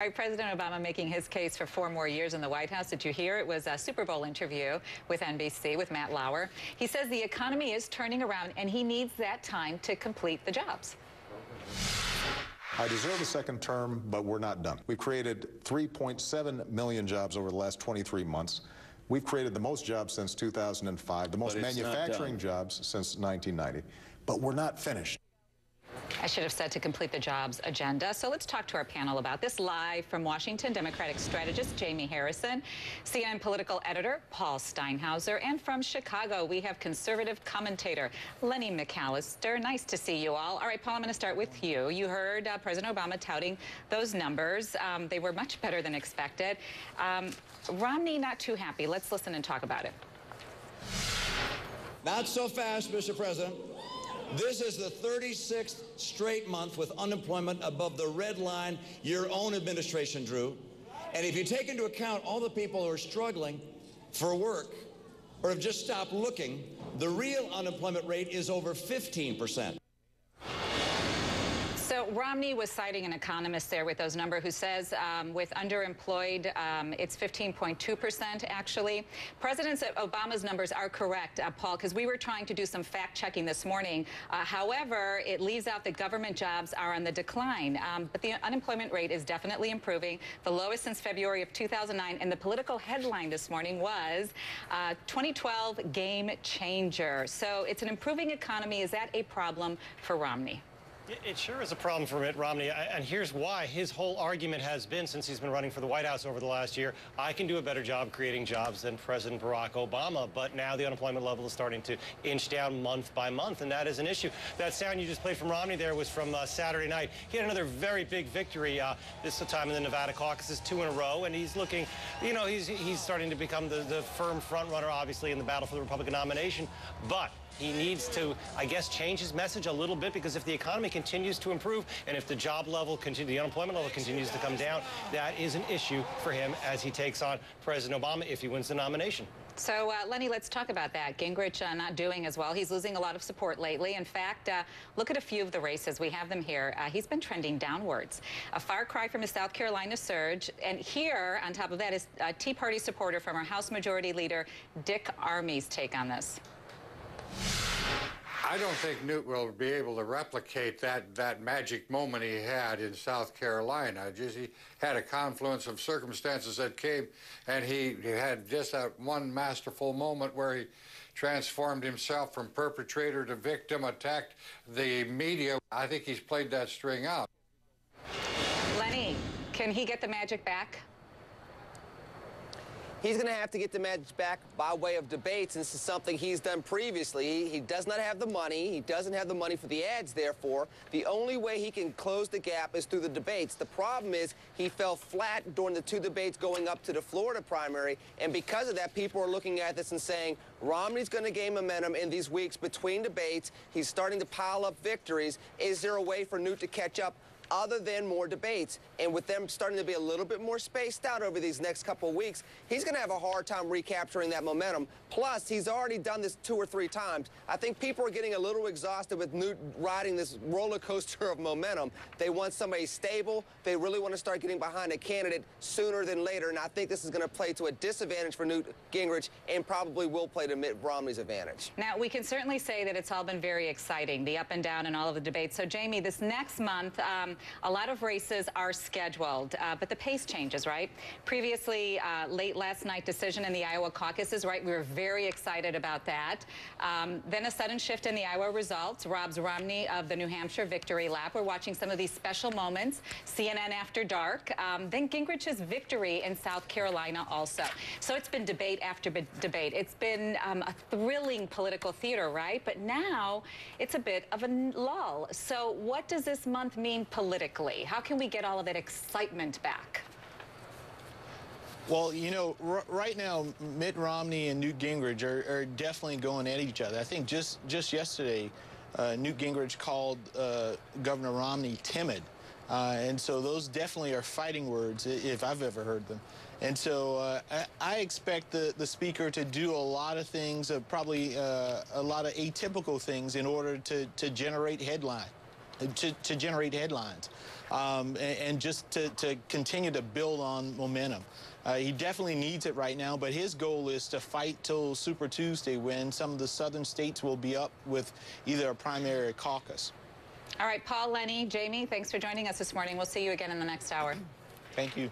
All right, President Obama making his case for 4 more years in the White House. Did you hear? It was a Super Bowl interview with NBC with Matt Lauer. He says the economy is turning around and he needs that time to complete the jobs. I deserve a second term, but we're not done. We've created 3.7 million jobs over the last 23 months. We've created the most jobs since 2005, the most manufacturing jobs since 1990. But we're not finished. I should have said to complete the jobs agenda. So let's talk to our panel about this. Live from Washington, Democratic strategist Jaime Harrison, CNN political editor Paul Steinhauser, and from Chicago, we have conservative commentator Lenny McAllister. Nice to see you all. All right, Paul, I'm going to start with you. You heard President Obama touting those numbers. They were much better than expected. Romney not too happy. Let's listen and talk about it. Not so fast, Mr. President. This is the 36th straight month with unemployment above the red line your own administration drew. And if you take into account all the people who are struggling for work or have just stopped looking, the real unemployment rate is over 15%. So Romney was citing an economist there with those numbers who says with underemployed, it's 15.2% actually. President Obama's numbers are correct, Paul, because we were trying to do some fact checking this morning. However, it leaves out that government jobs are on the decline. But the unemployment rate is definitely improving, the lowest since February of 2009. And the political headline this morning was 2012 game changer. So it's an improving economy. Is that a problem for Romney? It sure is a problem for Mitt Romney, and here's why. His whole argument has been, since he's been running for the White House over the last year, I can do a better job creating jobs than President Barack Obama. But now the unemployment level is starting to inch down month by month, and that is an issue. That sound you just played from Romney there was from Saturday night. He had another very big victory this time in the Nevada caucuses, 2 in a row, and he's looking, you know, he's starting to become the firm front runner, obviously, in the battle for the Republican nomination. But he needs to, I guess, change his message a little bit, because if the economy continues to improve and if the job level, the unemployment level continues to come down, that is an issue for him as he takes on President Obama if he wins the nomination. So, Lenny, let's talk about that. Gingrich not doing as well. He's losing a lot of support lately. In fact, look at a few of the races. We have them here. He's been trending downwards. A far cry from his South Carolina surge. And here, on top of that, is a Tea Party supporter from our House Majority Leader, Dick Armey's take on this. I don't think Newt will be able to replicate that magic moment he had in South Carolina. He had a confluence of circumstances that came, and he had just that one masterful moment where he transformed himself from perpetrator to victim, attacked the media. I think he's played that string out. Lenny, can he get the magic back? He's going to have to get the magic back by way of debates, and this is something he's done previously. He does not have the money. He doesn't have the money for the ads, therefore. The only way he can close the gap is through the debates. The problem is he fell flat during the 2 debates going up to the Florida primary, and because of that, people are looking at this and saying, Romney's going to gain momentum in these weeks between debates. He's starting to pile up victories. Is there a way for Newt to catch up other than more debates? And with them starting to be a little bit more spaced out over these next couple of weeks, he's going to have a hard time recapturing that momentum. Plus, he's already done this 2 or 3 times. I think people are getting a little exhausted with Newt riding this roller coaster of momentum. They want somebody stable. They really want to start getting behind a candidate sooner than later, and I think this is going to play to a disadvantage for Newt Gingrich and probably will play to Mitt Romney's advantage. Now, we can certainly say that it's all been very exciting, the up and down and all of the debates. So, Jaime, this next month, a lot of races are scheduled, but the pace changes, right? Previously, late last night decision in the Iowa caucuses, right? We were very excited about that. Then a sudden shift in the Iowa results robs Romney of the New Hampshire victory lap. We're watching some of these special moments, CNN After Dark. Then Gingrich's victory in South Carolina also. So it's been debate after debate. It's been a thrilling political theater, right? But now it's a bit of a lull. So what does this month mean politically? How can we get all of that excitement back? Well, you know, right now, Mitt Romney and Newt Gingrich are definitely going at each other. I think just yesterday, Newt Gingrich called Governor Romney timid. And so those definitely are fighting words, if I've ever heard them. And so I expect the speaker to do a lot of things, probably a lot of atypical things in order to generate headline. to generate headlines and just to continue to build on momentum. He definitely needs it right now, but his goal is to fight till Super Tuesday when some of the southern states will be up with either a primary or a caucus. All right, Paul, Lenny, Jamie, thanks for joining us this morning. We'll see you again in the next hour. Thank you.